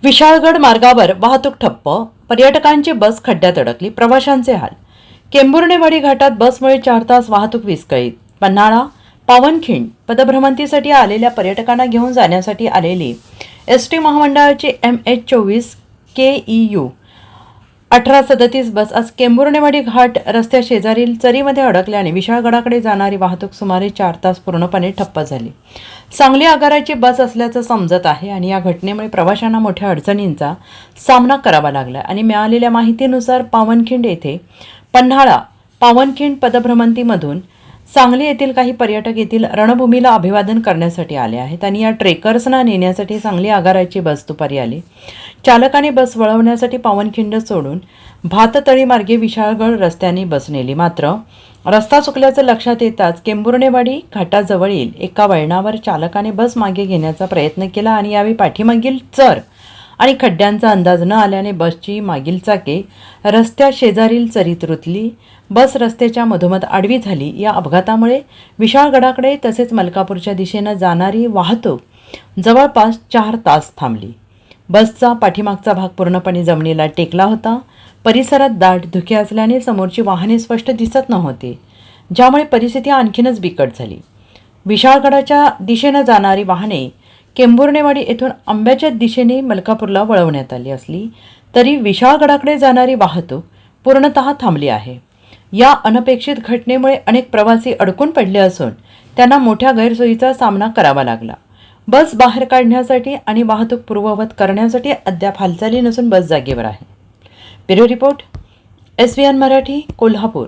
विशाळगड मार्गावर वाहतूक ठप्प, पर्यटकांची बस खड्ड्यात अडकली, प्रवाशांचे हाल. केंबुर्णेवाडी घाटात बसमुळे 4 तास वाहतूक विस्कळीत. पन्हाळा पावनखिंड पदभ्रमंतीसाठी आलेल्या पर्यटकांना घेऊन जाण्यासाठी आलेली एसटी महामंडळाची MH24 KEU 1837 बस आज केंबुर्णेवाडी घाट रस्त्या शेजारील चरीमध्ये अडकल्याने विशाळगडाकडे जाणारी वाहतूक सुमारे 4 तास पूर्णपणे ठप्प झाली. सांगली आगाराची बस असल्याचं समजत आहे आणि या घटनेमुळे प्रवाशांना मोठ्या अडचणींचा सामना करावा लागला आणि मिळालेल्या माहितीनुसार पावनखिंड येथे पन्हाळा पावनखिंड पदभ्रमंतीमधून सांगली येथील काही पर्यटक येथील रणभूमीला अभिवादन करण्यासाठी आले आहेत आणि या ट्रेकर्सना नेण्यासाठी सांगली आगाराची बस दुपारी आली. चालकाने बस वळवण्यासाठी पावनखिंड सोडून भाततळी मार्गे विशाळगड रस्त्याने बस नेली. मात्र रस्ता चुकल्याचं लक्षात येताच केंबुर्णेवाडी घाटाजवळील एका वळणावर चालकाने बस मागे घेण्याचा प्रयत्न केला आणि यावेळी पाठीमागील चर आणि खड्ड्यांचा अंदाज न आल्याने बसची मागील चाके रस्त्या शेजारील चरीत रुतली. बस रस्त्याच्या मधोमध आडवी झाली. या अपघातामुळे विशाळगडाकडे तसेच मलकापूरच्या दिशेनं जाणारी वाहतूक जवळपास 4 तास थांबली. बसचा पाठीमागचा भाग पूर्णपणे जमिनीला टेकला होता. परिसरात दाट धुके असल्याने समोरची वाहने स्पष्ट दिसत नव्हती, ज्यामुळे परिस्थिती आणखीनच बिकट झाली. विशाळगडाच्या दिशेनं जाणारी वाहने केंबुर्णेवाडी येथून आंब्याच्या दिशेने मलकापूरला वळवण्यात आली असली तरी विशाळगडाकडे जाणारी वाहतूक पूर्णतः थांबली आहे. या अनपेक्षित घटनेमुळे अनेक प्रवासी अडकून पडले असून त्यांना मोठ्या गैरसोयीचा सामना करावा लागला. बस बाहेर काढण्यासाठी आणि वाहतूक पूर्ववत करण्यासाठी अद्याप हालचाली नसून बस जागेवर आहे. Bureau report SVN Marathi, Kolhapur.